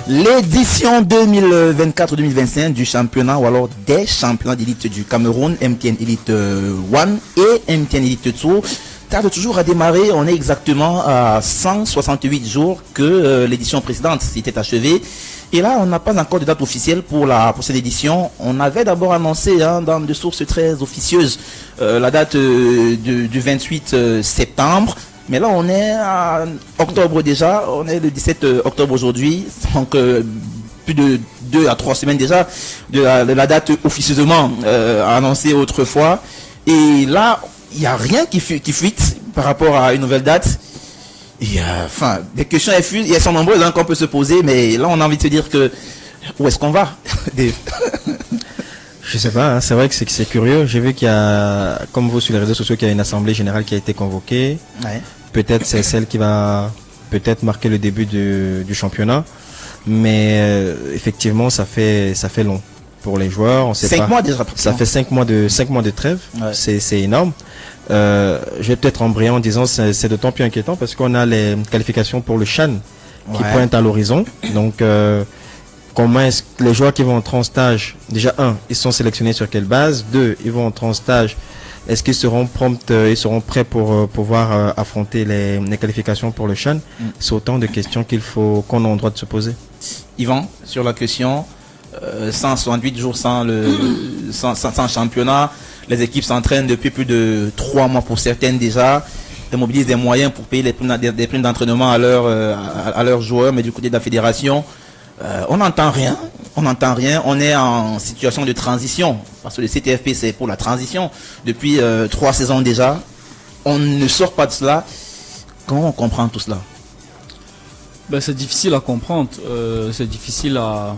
L'édition 2024-2025 du championnat ou alors des championnats d'élite du Cameroun, MTN Elite 1 et MTN Elite 2, tarde toujours à démarrer. On est exactement à 168 jours que l'édition précédente s'était achevée. Et là, on n'a pas encore de date officielle pour cette édition. On avait d'abord annoncé dans des sources très officieuses la date du 28 septembre. Mais là, on est en octobre déjà. On est le 17 octobre aujourd'hui. Donc, plus de 2 à 3 semaines déjà de la date officieusement annoncée autrefois. Et là, il n'y a rien qui fuite par rapport à une nouvelle date. Et enfin, des questions elles sont nombreuses qu'on peut se poser, mais là, on a envie de se dire que où est-ce qu'on va? Je sais pas, hein, c'est vrai que c'est curieux. J'ai vu qu'il y a, comme vous sur les réseaux sociaux, qu'il y a une assemblée générale qui a été convoquée. Ouais. Peut-être c'est celle qui va peut-être marquer le début du championnat. Mais effectivement, ça fait long pour les joueurs. On sait 5 pas. Mois déjà. Ça fait 5 mois de trêve. Ouais. C'est énorme. Je vais peut-être embrayer en disant c'est d'autant plus inquiétant parce qu'on a les qualifications pour le CHAN qui pointent à l'horizon. Donc comment est-ce que les joueurs qui vont entrer en stage, déjà ils sont sélectionnés sur quelle base, 2, ils vont entrer en stage, est-ce qu'ils seront ils seront prêts pour pouvoir affronter les qualifications pour le CHAN? C'est autant de questions qu'on a le droit de se poser. Yvan, sur la question, 168 jours sans championnat, les équipes s'entraînent depuis plus de 3 mois pour certaines déjà. Elles mobilisent des moyens pour payer des primes d'entraînement à leurs joueurs, mais du côté de la fédération, on n'entend rien. On est en situation de transition parce que le CTFP c'est pour la transition depuis 3 saisons déjà. On ne sort pas de cela. Comment on comprend tout cela? Ben, c'est difficile à comprendre, c'est difficile à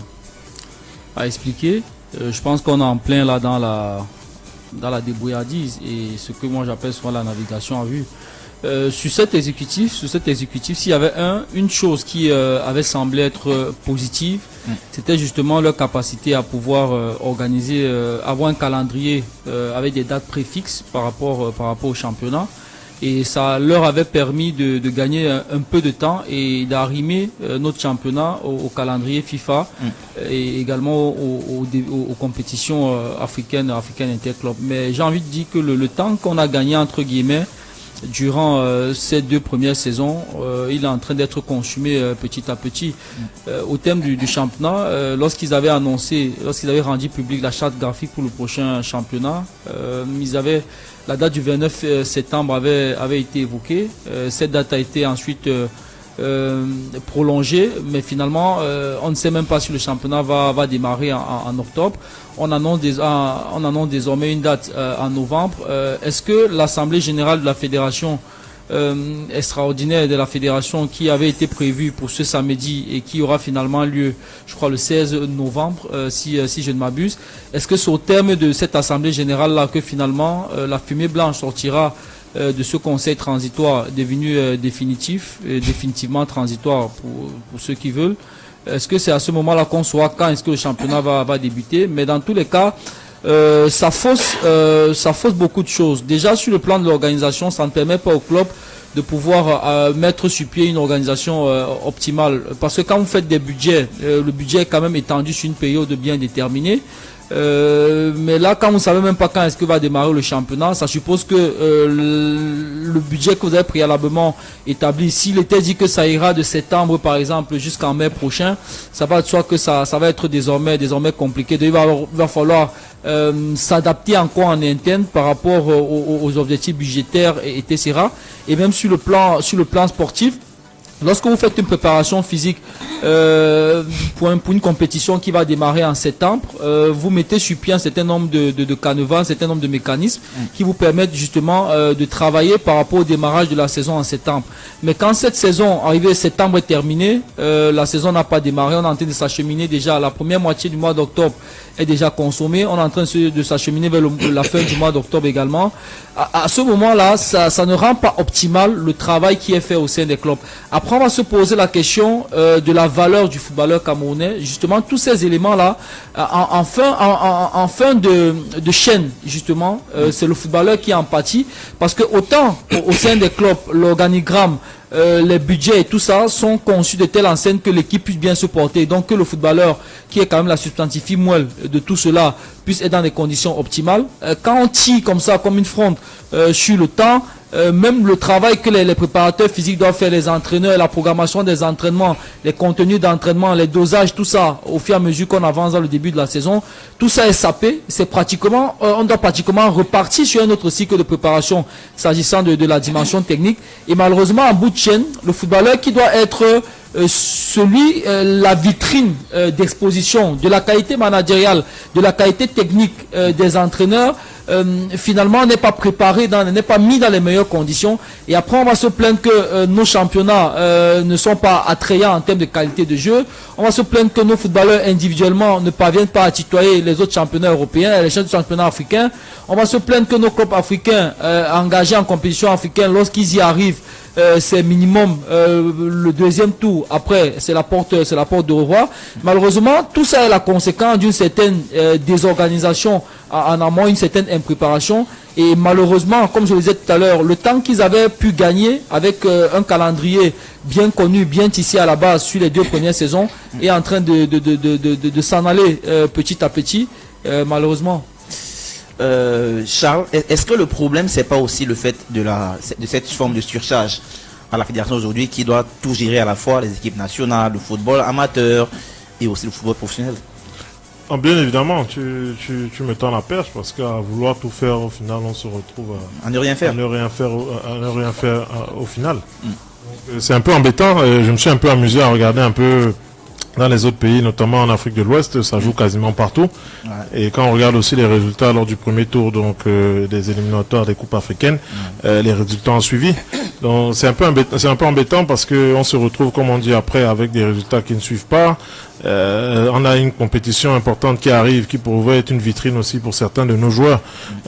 expliquer. Je pense qu'on est en plein là dans la débrouillardise et ce que moi j'appelle souvent la navigation à vue. Sur cet exécutif, s'il y avait une chose qui avait semblé être positive, c'était justement leur capacité à pouvoir organiser, avoir un calendrier avec des dates préfixes par rapport au championnat. Et ça leur avait permis de gagner un peu de temps et d'arrimer notre championnat au calendrier FIFA et également aux compétitions africaines interclubs. Mais j'ai envie de dire que le temps qu'on a gagné entre guillemets durant ces 2 premières saisons, il est en train d'être consumé petit à petit. Au thème du championnat, lorsqu'ils avaient rendu public la charte graphique pour le prochain championnat, la date du 29 septembre avait été évoquée. Cette date a été ensuite prolongée, mais finalement, on ne sait même pas si le championnat va démarrer en octobre. On annonce désormais une date en novembre. Est-ce que l'Assemblée générale de la fédération extraordinaire de la fédération qui avait été prévue pour ce samedi et qui aura finalement lieu, je crois, le 16 novembre, si je ne m'abuse. Est-ce que c'est au terme de cette assemblée générale-là que finalement la fumée blanche sortira de ce conseil transitoire devenu définitivement transitoire pour ceux qui veulent? Est-ce que c'est à ce moment-là qu'on saura quand est-ce que le championnat va débuter? Mais dans tous les cas, ça fausse beaucoup de choses. Déjà sur le plan de l'organisation, ça ne permet pas au club de pouvoir mettre sur pied une organisation optimale. Parce que quand vous faites des budgets, le budget est quand même étendu sur une période bien déterminée. Mais là, quand vous ne savez même pas quand est-ce que va démarrer le championnat, ça suppose que le budget que vous avez préalablement établi, s'il était dit que ça ira de septembre par exemple jusqu'en mai prochain, ça va de soi que ça va être désormais compliqué. Il va falloir s'adapter encore en interne par rapport aux objectifs budgétaires etc. Et même sur le plan sportif. Lorsque vous faites une préparation physique pour une compétition qui va démarrer en septembre, vous mettez sur pied un certain nombre de canevas, un certain nombre de mécanismes qui vous permettent justement de travailler par rapport au démarrage de la saison en septembre. Mais quand cette saison, arrivée septembre, est terminée, la saison n'a pas démarré, on est en train de s'acheminer déjà, la première moitié du mois d'octobre est déjà consommée, on est en train de s'acheminer vers la fin du mois d'octobre également. À ce moment-là, ça ne rend pas optimal le travail qui est fait au sein des clubs. Après, on va se poser la question de la valeur du footballeur camerounais. Justement, tous ces éléments-là, en fin de chaîne, justement, c'est le footballeur qui en pâtit. Parce que autant au sein des clubs, l'organigramme les budgets et tout ça sont conçus de telle enseigne que l'équipe puisse bien se porter. Donc que le footballeur, qui est quand même la substantifie moelle de tout cela, puisse être dans des conditions optimales. Quand on tire comme ça, comme une fronde sur le temps, même le travail que les préparateurs physiques doivent faire, les entraîneurs, la programmation des entraînements, les contenus d'entraînement, les dosages, tout ça, au fur et à mesure qu'on avance dans le début de la saison, tout ça est sapé. C'est pratiquement, on doit pratiquement repartir sur un autre cycle de préparation s'agissant de la dimension technique. Et malheureusement, en bout de chaîne, le footballeur qui doit être la vitrine d'exposition de la qualité managériale, de la qualité technique des entraîneurs, finalement n'est pas préparé, n'est pas mis dans les meilleures conditions. Et après on va se plaindre que nos championnats ne sont pas attrayants en termes de qualité de jeu. On va se plaindre que nos footballeurs individuellement ne parviennent pas à tutoyer les autres championnats européens, les championnats africains. On va se plaindre que nos clubs africains engagés en compétition africaine, lorsqu'ils y arrivent, c'est minimum le deuxième tour. Après, c'est la porte de revoir. Malheureusement, tout ça est la conséquence d'une certaine désorganisation en amont, une certaine impréparation. Et malheureusement, comme je le disais tout à l'heure, le temps qu'ils avaient pu gagner avec un calendrier bien connu, bien tissé à la base sur les 2 premières saisons, est en train de s'en aller petit à petit, malheureusement. Charles, est-ce que le problème c'est pas aussi le fait de cette forme de surcharge à la fédération aujourd'hui qui doit tout gérer à la fois, les équipes nationales, le football amateur et aussi le football professionnel? Bien évidemment, tu me tends la perche parce qu'à vouloir tout faire au final on se retrouve à ne rien faire. À ne rien faire au final. C'est un peu embêtant. Je me suis un peu amusé à regarder un peu dans les autres pays, notamment en Afrique de l'Ouest, ça joue quasiment partout. Ouais. Et quand on regarde aussi les résultats lors du premier tour donc des éliminatoires des coupes africaines, les résultats ont suivi. Donc c'est un peu embêtant parce que on se retrouve, comme on dit après, avec des résultats qui ne suivent pas. On a une compétition importante qui arrive, qui pourrait être une vitrine aussi pour certains de nos joueurs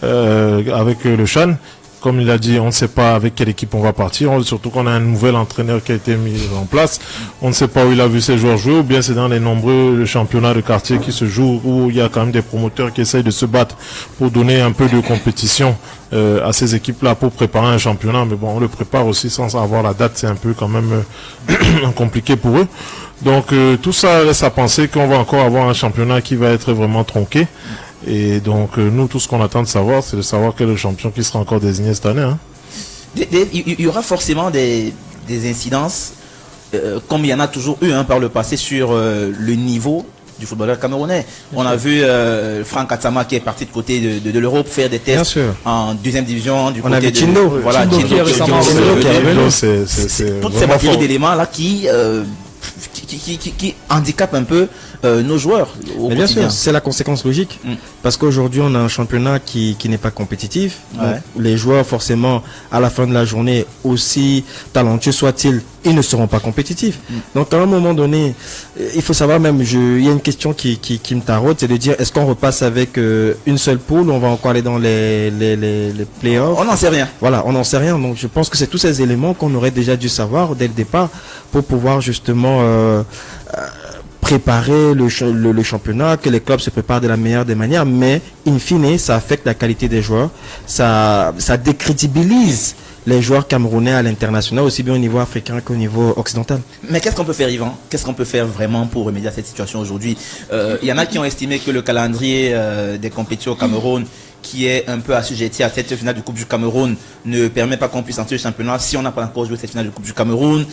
avec le CHAN. Comme il a dit, on ne sait pas avec quelle équipe on va partir, surtout qu'on a un nouvel entraîneur qui a été mis en place. On ne sait pas où il a vu ses joueurs jouer, ou bien c'est dans les nombreux championnats de quartier qui se jouent, où il y a quand même des promoteurs qui essayent de se battre pour donner un peu de compétition à ces équipes-là pour préparer un championnat. Mais bon, on le prépare aussi sans avoir la date, c'est un peu quand même compliqué pour eux. Donc tout ça laisse à penser qu'on va encore avoir un championnat qui va être vraiment tronqué. Et donc nous, tout ce qu'on attend de savoir, c'est de savoir quel est le champion qui sera encore désigné cette année. Il y aura forcément des incidences, comme il y en a toujours eu par le passé, sur le niveau du footballeur camerounais. On a vu Franck Atsama qui est parti de côté de l'Europe faire des tests en 2e division du côté de Chindo. Voilà, Chindo qui est récemment revenu. Toutes ces batteries d'éléments là qui handicapent un peu nos joueurs au bien quotidien. sûr, c'est la conséquence logique. Parce qu'aujourd'hui, on a un championnat qui n'est pas compétitif. Ouais. Donc, les joueurs, forcément, à la fin de la journée, aussi talentueux soient-ils, ils ne seront pas compétitifs. Donc, à un moment donné, il faut savoir même, il y a une question qui me taraude, c'est de dire, est-ce qu'on repasse avec une seule poule ou on va encore aller dans les playoffs? On n'en sait rien. Voilà, on n'en sait rien. Donc, je pense que c'est tous ces éléments qu'on aurait déjà dû savoir dès le départ pour pouvoir justement préparer le championnat, que les clubs se préparent de la meilleure des manières, mais in fine, ça affecte la qualité des joueurs, ça décrédibilise les joueurs camerounais à l'international, aussi bien au niveau africain qu'au niveau occidental. Mais qu'est-ce qu'on peut faire, Yvan? Qu'est-ce qu'on peut faire vraiment pour remédier à cette situation aujourd'hui? Il y en a qui ont estimé que le calendrier des compétitions au Cameroun, qui est un peu assujetti à cette finale de Coupe du Cameroun, ne permet pas qu'on puisse entrer le championnat si on n'a pas encore joué cette finale de Coupe du Cameroun.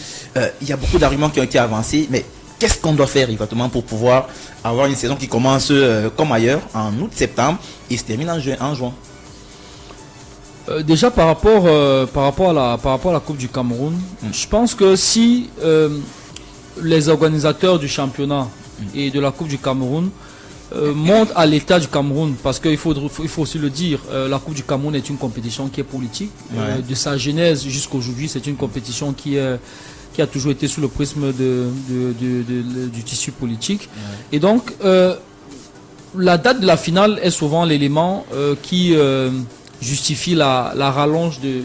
Il y a beaucoup d'arguments qui ont été avancés, mais qu'est-ce qu'on doit faire exactement pour pouvoir avoir une saison qui commence comme ailleurs, en août-septembre, et se termine en juin? Déjà par rapport à la Coupe du Cameroun, je pense que si les organisateurs du championnat et de la Coupe du Cameroun montrent à l'état du Cameroun, parce qu'il faut aussi le dire, la Coupe du Cameroun est une compétition qui est politique. De sa genèse jusqu'aujourd'hui, c'est une compétition qui a toujours été sous le prisme du tissu politique. Et donc, la date de la finale est souvent l'élément qui justifie la rallonge de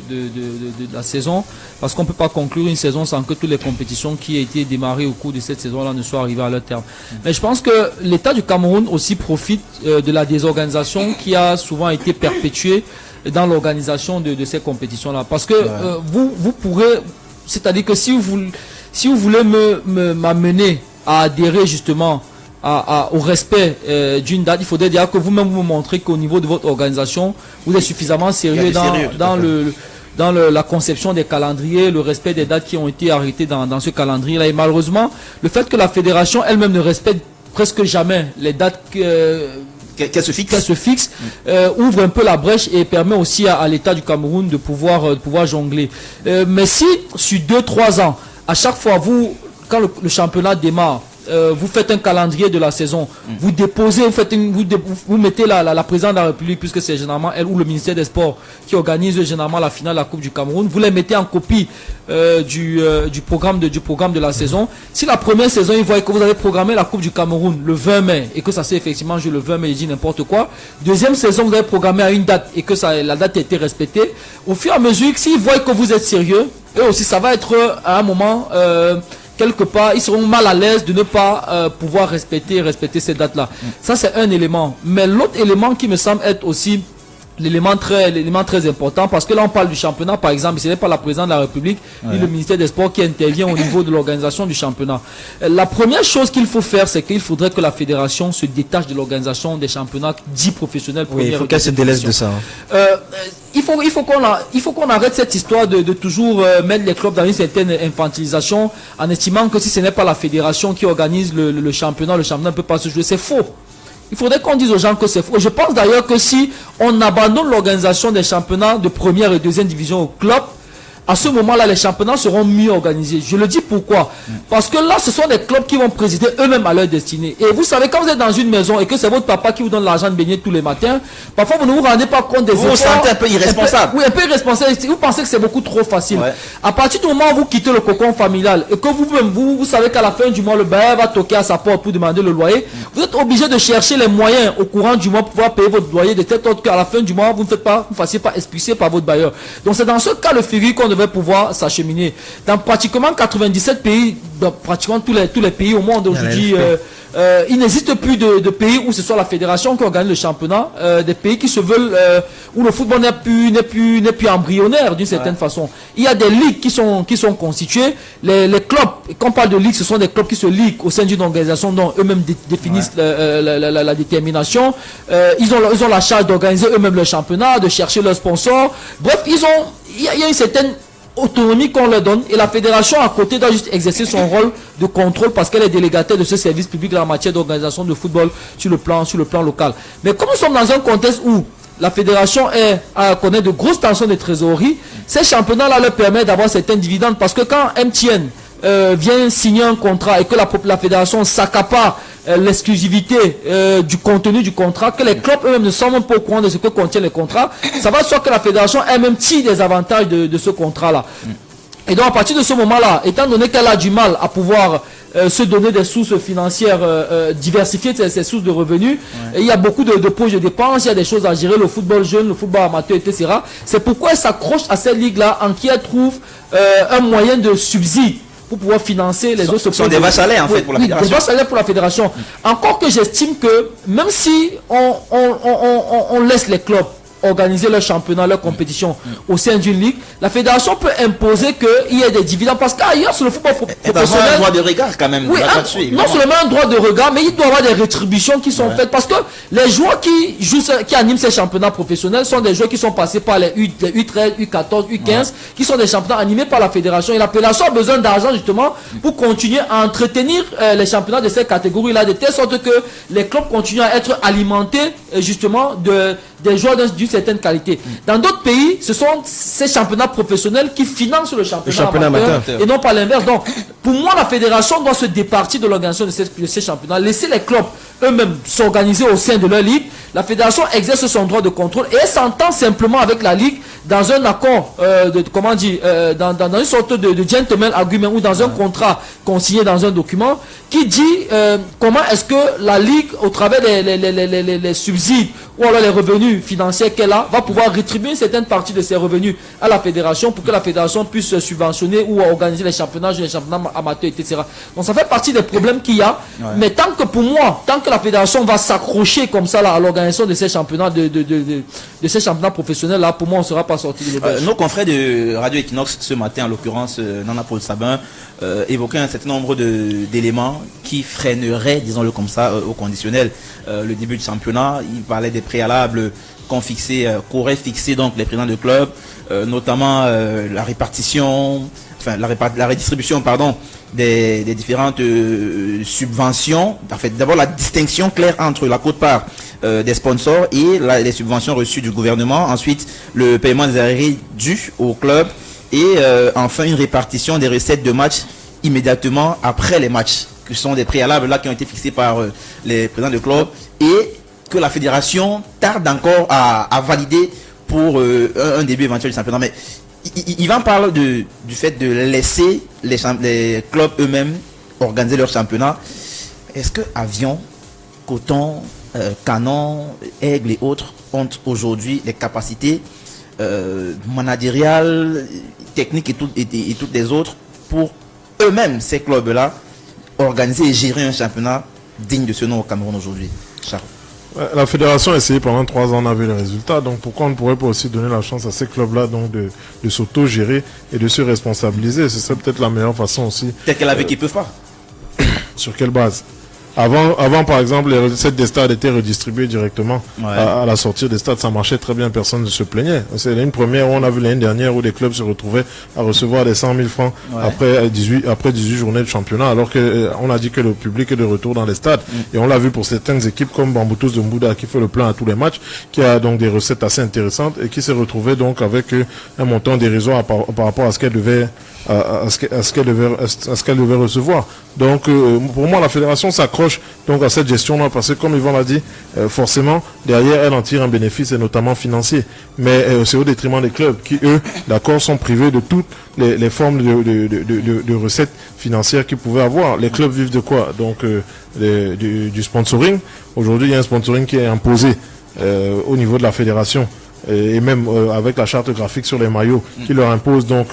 la saison, parce qu'on ne peut pas conclure une saison sans que toutes les compétitions qui ont été démarrées au cours de cette saison-là ne soient arrivées à leur terme. Mais je pense que l'État du Cameroun aussi profite de la désorganisation qui a souvent été perpétuée dans l'organisation de ces compétitions-là. Parce que vous pourrez c'est-à-dire que si vous voulez m'amener à adhérer justement au respect d'une date, il faudrait dire que vous-même vous montrez qu'au niveau de votre organisation, vous êtes suffisamment sérieux dans la conception des calendriers, le respect des dates qui ont été arrêtées dans ce calendrier-là. Et malheureusement, le fait que la fédération elle-même ne respecte presque jamais les dates qu'elle se fixe ouvre un peu la brèche et permet aussi à l'État du Cameroun de pouvoir jongler. Mais si sur 2-3 ans, à chaque fois quand le championnat démarre, vous faites un calendrier de la saison, vous déposez, vous mettez la présidente de la République, puisque c'est généralement elle ou le ministère des Sports qui organise généralement la finale de la Coupe du Cameroun, vous les mettez en copie du programme de la saison. Si la première saison, ils voient que vous avez programmé la Coupe du Cameroun le 20 mai et que ça s'est effectivement joué le 20 mai, je dis n'importe quoi. Deuxième saison, vous avez programmé à une date et que la date a été respectée. Au fur et à mesure, s'ils voient que vous êtes sérieux, eux aussi, ça va être à un moment... quelque part, ils seront mal à l'aise de ne pas pouvoir respecter ces dates-là. Ça, c'est un élément. Mais l'autre élément qui me semble être aussi l'élément très important, parce que là, on parle du championnat, par exemple, ce n'est pas la présidente de la République, ni le ministère des Sports qui intervient au niveau de l'organisation du championnat. La première chose qu'il faut faire, c'est qu'il faudrait que la fédération se détache de l'organisation des championnats dits professionnels. Oui, il faut qu'elle se délaisse de ça. Il faut qu'on arrête cette histoire de toujours mettre les clubs dans une certaine infantilisation en estimant que si ce n'est pas la fédération qui organise le championnat ne peut pas se jouer. C'est faux. Il faudrait qu'on dise aux gens que c'est faux. Je pense d'ailleurs que si on abandonne l'organisation des championnats de première et deuxième division au club, à ce moment-là, les championnats seront mieux organisés. Je le dis pourquoi. Parce que là, ce sont des clubs qui vont présider eux-mêmes à leur destinée. Et vous savez, quand vous êtes dans une maison et que c'est votre papa qui vous donne l'argent de baigner tous les matins, parfois vous ne vous rendez pas compte des efforts. Vous vous sentez un peu irresponsable. Oui, un peu irresponsable. Vous pensez que c'est beaucoup trop facile. Ouais. À partir du moment où vous quittez le cocon familial et que vous savez qu'à la fin du mois, le bailleur va toquer à sa porte pour demander le loyer, vous êtes obligé de chercher les moyens au courant du mois pour pouvoir payer votre loyer de telle sorte qu'à la fin du mois, vous ne fassiez pas expulser par votre bailleur. Donc c'est dans ce cas de figure qu'on devait pouvoir s'acheminer. Dans pratiquement 97 pays, dans pratiquement tous les pays au monde aujourd'hui, il n'existe plus de pays où ce soit la fédération qui organise le championnat, des pays qui se veulent, où le football n'est plus embryonnaire d'une certaine façon. Il y a des ligues qui sont constituées. Les clubs, quand on parle de ligues, ce sont des clubs qui se liguent au sein d'une organisation dont eux-mêmes définissent la détermination. Ils ont la charge d'organiser eux-mêmes le championnat, de chercher leurs sponsors. Bref, il y a une certaine autonomie qu'on leur donne, et la fédération à côté doit juste exercer son rôle de contrôle parce qu'elle est délégataire de ce service public en matière d'organisation de football sur le plan local. Mais comme nous sommes dans un contexte où la fédération connaît de grosses tensions de trésorerie, ces championnats-là leur permettent d'avoir certains dividendes, parce que quand MTN vient signer un contrat et que la fédération s'accapare l'exclusivité du contenu du contrat, que les clubs eux-mêmes ne sont même pas au courant de ce que contient le contrat, ça va soit que la fédération elle-même tire des avantages de ce contrat-là. Et donc à partir de ce moment-là, étant donné qu'elle a du mal à pouvoir se donner des sources financières diversifiées, ces sources de revenus, et il y a beaucoup de poches de dépenses, il y a des choses à gérer, le football jeune, le football amateur, etc. C'est pourquoi elle s'accroche à cette ligue-là en qui elle trouve un moyen de subside pour pouvoir financer les autres. Ce sont des vaches à lait en fait pour la fédération. Des vaches à lait pour la fédération. Encore que j'estime que même si on laisse les clubs organiser leur championnat, leur compétition au sein d'une ligue, la fédération peut imposer qu'il y ait des dividendes, parce qu'ailleurs sur le football professionnel, un droit de regard quand même. Oui, non seulement un droit de regard, mais il doit y avoir des rétributions qui sont faites, parce que les joueurs qui animent ces championnats professionnels sont des joueurs qui sont passés par les U13, U14, U15, qui sont des championnats animés par la fédération, et la fédération a besoin d'argent justement pour continuer à entretenir les championnats de ces catégories-là, de telle sorte que les clubs continuent à être alimentés justement des joueurs d'une certaine qualité. Dans d'autres pays, ce sont ces championnats professionnels qui financent le championnat amateur et non pas l'inverse. Donc, pour moi, la fédération doit se départir de l'organisation de ces championnats, laisser les clubs eux-mêmes s'organiser au sein de leur ligue. La fédération exerce son droit de contrôle et s'entend simplement avec la ligue dans un accord, dans une sorte de gentleman agreement ou dans un contrat consigné dans un document qui dit comment est-ce que la ligue, au travers les subsides ou alors les revenus financiers qu'elle a, va pouvoir rétribuer une certaine partie de ses revenus à la fédération pour que la fédération puisse subventionner ou organiser les championnats amateurs, etc. Donc ça fait partie des problèmes qu'il y a. Ouais. Mais tant que la fédération va s'accrocher comme ça là, à l'organisation de ces championnats, de ces championnats professionnels là, pour moi on ne sera pas sorti de l'auberge. Nos confrères de Radio Equinox ce matin, en l'occurrence Nana Paul Sabin, évoquaient un certain nombre d'éléments qui freineraient, disons-le comme ça, au conditionnel, le début du championnat. Il parlait des préalables qu'auraient fixé donc les présidents de club, notamment la répartition, enfin la redistribution, pardon, des différentes subventions. En fait, d'abord la distinction claire entre la quote-part des sponsors et les subventions reçues du gouvernement. Ensuite, le paiement des arriérés dus au club. Et enfin, une répartition des recettes de match immédiatement après les matchs, qui sont des préalables là qui ont été fixés par les présidents de club et que la fédération tarde encore à valider pour un début éventuel du championnat. Mais Yvan parle du fait de laisser les clubs eux-mêmes organiser leur championnat. Est-ce que Avion, Coton, Canon, Aigle et autres ont aujourd'hui les capacités managériales, techniques et toutes les autres pour eux-mêmes, ces clubs-là, organiser et gérer un championnat digne de ce nom au Cameroun aujourd'hui? Charles. La fédération a essayé pendant 3 ans, on a vu les résultats. Donc pourquoi on ne pourrait pas aussi donner la chance à ces clubs-là donc de s'auto-gérer et de se responsabiliser? Ce serait peut-être la meilleure façon aussi. Peut-être qu'elle avait qu'ils ne peuvent pas. Sur quelle base? Avant, par exemple, les recettes des stades étaient redistribuées directement à la sortie des stades. Ça marchait très bien, personne ne se plaignait. C'est une première où on a vu l'année dernière où des clubs se retrouvaient à recevoir des 100 000 francs après 18 journées de championnat, alors qu'on a dit que le public est de retour dans les stades. Et on l'a vu pour certaines équipes comme Bamboutos de Mbouda qui fait le plein à tous les matchs, qui a donc des recettes assez intéressantes et qui s'est retrouvé donc avec un montant dérisoire par rapport à ce qu'elle devait à ce qu'elle devait recevoir. Donc pour moi la fédération s'accroche donc à cette gestion-là parce que comme Yvan l'a dit, forcément derrière elle en tire un bénéfice et notamment financier. Mais c'est au détriment des clubs qui eux, d'accord, sont privés de toutes les formes de recettes financières qu'ils pouvaient avoir. Les clubs vivent de quoi? Donc du sponsoring. Aujourd'hui il y a un sponsoring qui est imposé au niveau de la fédération. Et même avec la charte graphique sur les maillots qui leur impose donc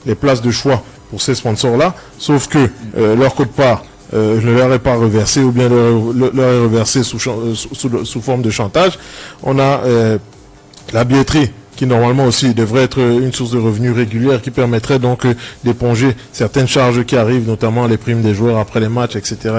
les places de choix pour ces sponsors-là, sauf que leur quote-part ne leur est pas reversé ou bien leur est reversé sous forme de chantage. On a la billetterie qui normalement aussi devrait être une source de revenus régulière qui permettrait donc d'éponger certaines charges qui arrivent, notamment les primes des joueurs après les matchs, etc.,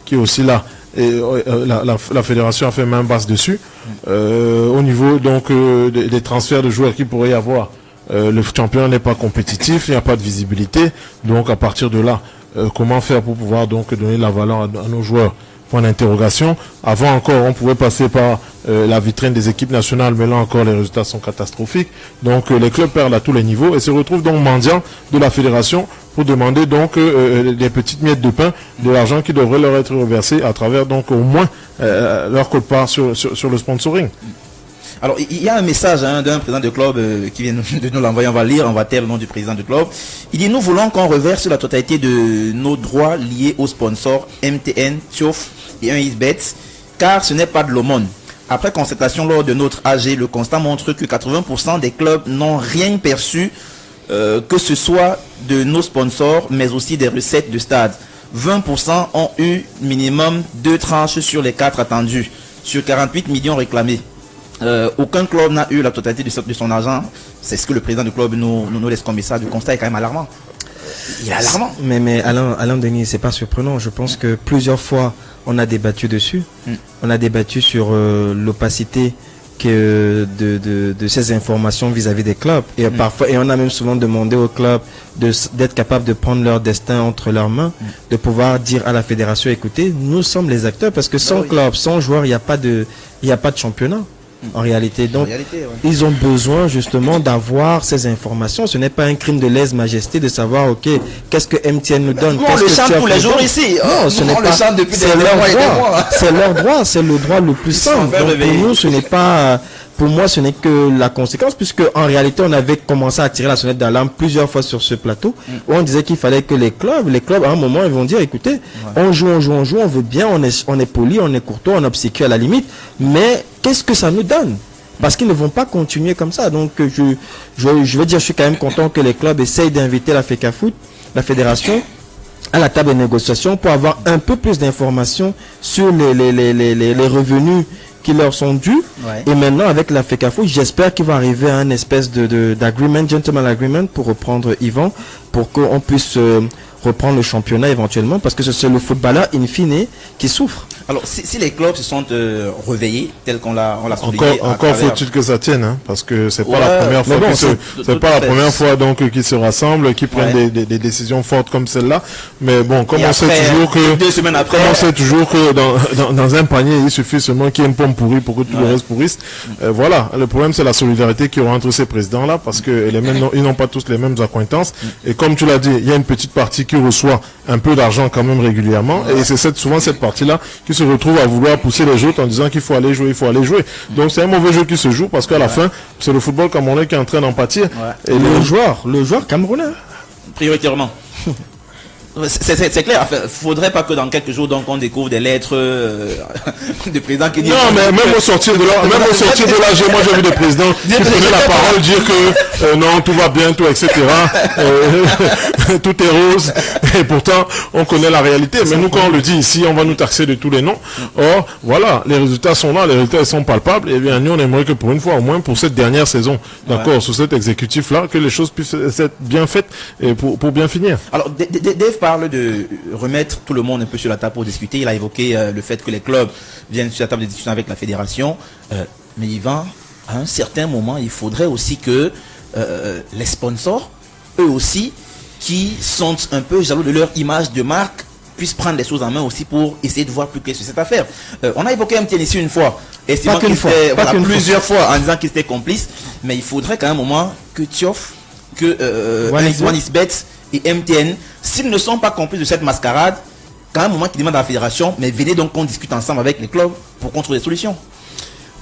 qui est aussi là. Et la fédération a fait main basse dessus. Au niveau donc des transferts de joueurs qu'il pourrait y avoir, le championnat n'est pas compétitif, il n'y a pas de visibilité. Donc à partir de là, comment faire pour pouvoir donc donner la valeur à nos joueurs? Point d'interrogation. Avant encore, on pouvait passer par la vitrine des équipes nationales, mais là encore, les résultats sont catastrophiques. Donc les clubs perdent à tous les niveaux et se retrouvent donc mendiants de la fédération pour demander donc des petites miettes de pain, de l'argent qui devrait leur être reversé à travers donc au moins leur quote-part sur le sponsoring. Alors, il y a un message d'un président de club qui vient de nous l'envoyer. On va lire, on va taire le nom du président de club. Il dit: nous voulons qu'on reverse la totalité de nos droits liés aux sponsors MTN, Tiof et 1xBet, car ce n'est pas de l'aumône. Après constatation lors de notre AG, le constat montre que 80% des clubs n'ont rien perçu, que ce soit de nos sponsors, mais aussi des recettes de stade. 20% ont eu minimum 2 tranches sur les 4 attendues, sur 48 millions réclamés. Aucun club n'a eu la totalité de son argent. C'est ce que le président du club nous laisse comme ça. Le constat est quand même alarmant. Il est alarmant. Mais Alain Denis, c'est pas surprenant. Je pense que plusieurs fois on a débattu dessus. On a débattu sur l'opacité de ces informations vis-à-vis des clubs. Et parfois, et on a même souvent demandé aux clubs d'être capables de prendre leur destin entre leurs mains, de pouvoir dire à la fédération: écoutez, nous sommes les acteurs, parce que sans club, sans joueur, il n'y a pas de championnat. En réalité, donc, ils ont besoin justement d'avoir ces informations. Ce n'est pas un crime de lèse-majesté de savoir, ok, qu'est-ce que MTN nous donne. On le chante tous les jours ici. Non, ce n'est pas. C'est leur droit. C'est leur droit. C'est le droit le plus simple. Donc, pour nous, ce n'est pas pour moi, ce n'est que la conséquence, puisque en réalité, on avait commencé à tirer la sonnette d'alarme plusieurs fois sur ce plateau, où on disait qu'il fallait que les clubs, à un moment, ils vont dire, écoutez, on joue, on veut bien, on est poli, on est courtois, on est obséquieux à la limite, mais qu'est-ce que ça nous donne? Parce qu'ils ne vont pas continuer comme ça. Donc, je veux dire, je suis quand même content que les clubs essayent d'inviter la FECAFOOT, la fédération, à la table de négociation pour avoir un peu plus d'informations sur les revenus qui leur sont dus. Et maintenant, avec la FECAFOOT, j'espère qu'il va arriver à un espèce d'agreement, gentleman agreement, pour reprendre Yvan, pour qu'on puisse reprendre le championnat éventuellement, parce que c'est le footballeur in fine qui souffre. Alors, si les clubs se sont réveillés, tel qu'on l'a souligné... Encore faut-il que ça tienne, hein, parce que c'est pas la première fois fois donc qu'ils se rassemblent, qu'ils prennent des décisions fortes comme celle-là. Mais bon, comme on sait toujours que dans un panier, il suffit seulement qu'il y ait une pomme pourrie pour que tout le reste pourrisse. Voilà, le problème c'est la solidarité qu'il y aura entre ces présidents-là, parce que ils n'ont pas tous les mêmes accointances. Et comme tu l'as dit, il y a une petite partie qui reçoit un peu d'argent quand même régulièrement, et c'est souvent cette partie-là qui se retrouve à vouloir pousser les autres en disant qu'il faut aller jouer, Donc c'est un mauvais jeu qui se joue, parce qu'à la fin, c'est le football camerounais qui est en train d'en pâtir. Et le joueur camerounais. Prioritairement. C'est clair, faudrait pas que dans quelques jours donc on découvre des lettres de présidents qui disent... Non, mais même au sortir de là, moi j'ai vu des présidents qui prenaient la parole dire que non, tout va bien, tout, etc. Tout est rose, et pourtant on connaît la réalité. Mais nous, quand on le dit ici, on va nous taxer de tous les noms. Or, voilà, les résultats sont là, les résultats sont palpables. Et bien nous, on aimerait que pour une fois, au moins pour cette dernière saison, d'accord, sous cet exécutif-là, que les choses puissent être bien faites et pour bien finir. Alors, Dave parle de remettre tout le monde un peu sur la table pour discuter. Il a évoqué le fait que les clubs viennent sur la table de discussion avec la fédération. Mais Yvan, à un certain moment, il faudrait aussi que les sponsors, eux aussi, qui sont un peu jaloux de leur image de marque, puissent prendre les choses en main aussi pour essayer de voir plus clair sur cette affaire. On a évoqué MTN ici une fois, estimant qu'il était plusieurs fois en disant qu'il était complice, mais il faudrait qu'à un moment que Tiof, que OneXBet et MTN, s'ils ne sont pas complices de cette mascarade, quand même un moment qu'ils demandent à la fédération, mais venez donc qu'on discute ensemble avec les clubs pour qu'on trouve des solutions.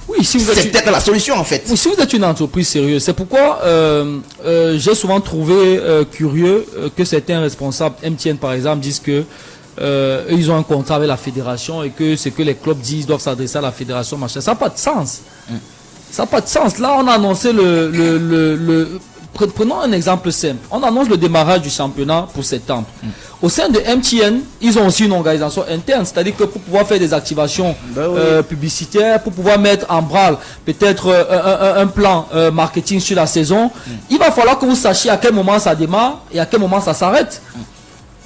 Oui, si vous êtes c'est peut-être la solution en fait. Oui, si vous êtes une entreprise sérieuse, c'est pourquoi j'ai souvent trouvé curieux que certains responsables, MTN par exemple, disent que ils ont un contrat avec la fédération et que ce que les clubs disent doivent s'adresser à la fédération, machin. Ça n'a pas de sens. Ça n'a pas de sens. Là, on a annoncé Prenons un exemple simple. On annonce le démarrage du championnat pour septembre. Au sein de MTN, ils ont aussi une organisation interne, c'est-à-dire que pour pouvoir faire des activations publicitaires, pour pouvoir mettre en branle peut-être un plan marketing sur la saison, il va falloir que vous sachiez à quel moment ça démarre et à quel moment ça s'arrête.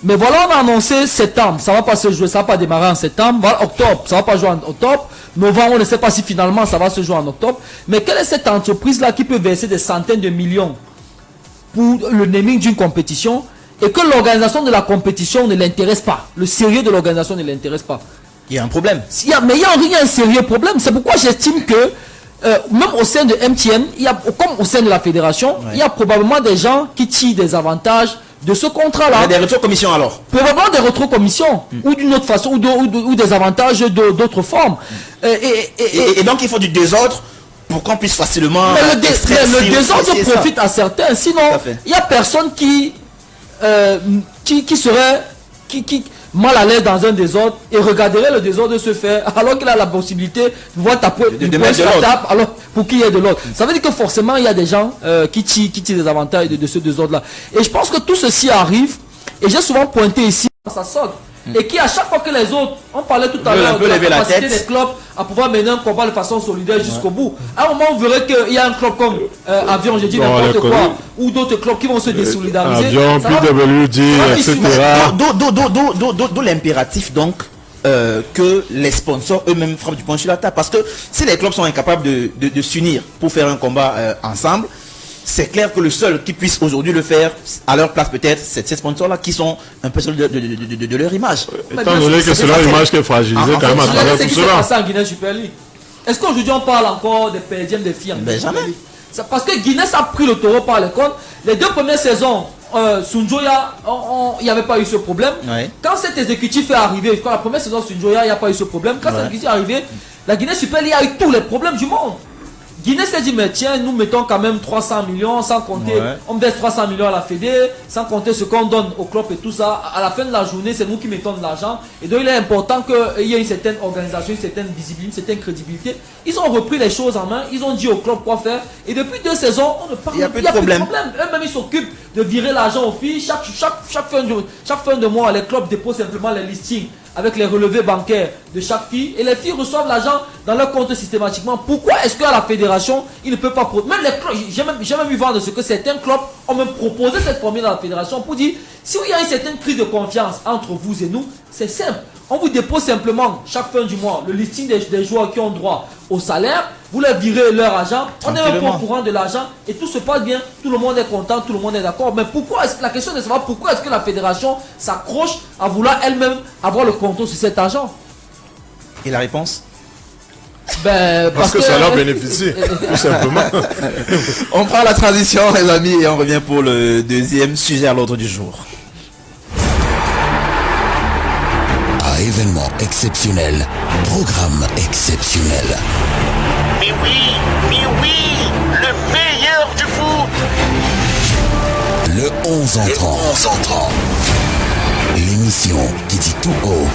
Mais voilà, on a annoncé septembre, ça va pas se jouer, ça va pas démarrer en septembre. Voilà, octobre, ça va pas jouer en octobre. Novembre, on ne sait pas si finalement ça va se jouer en octobre. Mais quelle est cette entreprise-là qui peut verser des centaines de millions pour le naming d'une compétition et que l'organisation de la compétition ne l'intéresse pas? Le sérieux de l'organisation ne l'intéresse pas. Il y a un problème. Mais il y a un sérieux problème. C'est pourquoi j'estime que même au sein de MTN, comme au sein de la fédération, il y a probablement des gens qui tirent des avantages de ce contrat-là. Il y a des rétrocommissions alors. Probablement des rétrocommissions ou d'une autre façon ou des avantages d'autres formes. Et donc il faut du désordre pour qu'on puisse facilement... Mais le désordre profite à certains. Sinon, il n'y a personne qui serait mal à l'aise dans un désordre et regarderait le désordre se faire alors qu'il a la possibilité de voir taper de mettre sur la table alors pour qu'il y ait de l'ordre. Ça veut dire que forcément il y a des gens qui tirent des avantages de ce désordre-là. Et je pense que tout ceci arrive, et j'ai souvent pointé ici, ça sort. Et qui à chaque fois que les autres, on parlait tout à l'heure de la capacité des clubs à pouvoir mener un combat de façon solidaire jusqu'au bout. À un moment on verrait qu'il y a un club comme Avion, j'ai dit n'importe quoi, ou d'autres clubs qui vont se désolidariser. Avion, PWD, etc. D'où l'impératif donc que les sponsors eux-mêmes frappent du poing sur la table. Parce que si les clubs sont incapables de s'unir pour faire un combat ensemble, c'est clair que le seul qui puisse aujourd'hui le faire à leur place peut-être, c'est ces sponsors-là qui sont un peu seuls de leur image. Étant donné que c'est leur image qui est fragilisée quand même à travers tout cela. Est-ce qu'aujourd'hui on parle encore des perdièmes des filles? Mais jamais. Parce que Guinness a pris le taureau par les cornes. Les deux premières saisons, Sunjoya, il n'y avait pas eu ce problème. Quand cet exécutif est arrivé, quand la première saison Sunjoya, il n'y a pas eu ce problème. Quand cet exécutif est arrivé, la Guinée Super League a eu tous les problèmes du monde. Guinée s'est dit, mais tiens, nous mettons quand même 300 millions, sans compter, on baisse 300 millions à la Fédé, sans compter ce qu'on donne au club et tout ça. À la fin de la journée, c'est nous qui mettons de l'argent. Et donc, il est important qu'il y ait une certaine organisation, une certaine visibilité, une certaine crédibilité. Ils ont repris les choses en main, ils ont dit au club quoi faire. Et depuis 2 saisons, on ne parle plus de problème. Eux-mêmes, ils s'occupent de virer l'argent aux filles. Chaque fin de mois, les clubs déposent simplement les listings avec les relevés bancaires de chaque fille, et les filles reçoivent l'argent dans leur compte systématiquement. Pourquoi est-ce qu'à la fédération, ils ne peuvent pas... Même les clubs, j'ai même vu voir de ce que certains clubs ont même proposé cette formule à la fédération pour dire, si il y a une certaine prise de confiance entre vous et nous, c'est simple. On vous dépose simplement chaque fin du mois le listing des joueurs qui ont droit au salaire, vous leur virez leur argent, on est un peu au courant de l'argent et tout se passe bien, tout le monde est content, tout le monde est d'accord. Mais pourquoi est-ce que la question est de savoir pourquoi est-ce que la fédération s'accroche à vouloir elle-même avoir le contrôle sur cet argent? Et la réponse? Parce que ça leur bénéficie, tout simplement. On prend la transition, les amis, et on revient pour le deuxième sujet à l'ordre du jour. Événement exceptionnel, programme exceptionnel. Mais oui, le meilleur du foot. Le 11 entrant. L'émission qui dit tout haut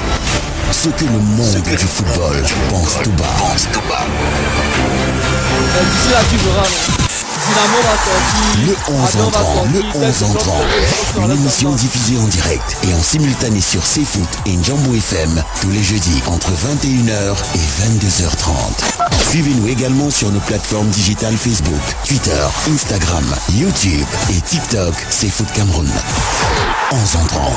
ce que le monde du football pense tout bas. D'ici là, tu verras. Le 11 entrant. Une émission diffusée en direct et en simultané sur CFoot et Njambo FM tous les jeudis entre 21h et 22h30. Suivez-nous également sur nos plateformes digitales Facebook, Twitter, Instagram, YouTube et TikTok CFoot Cameroun. 11 entrant.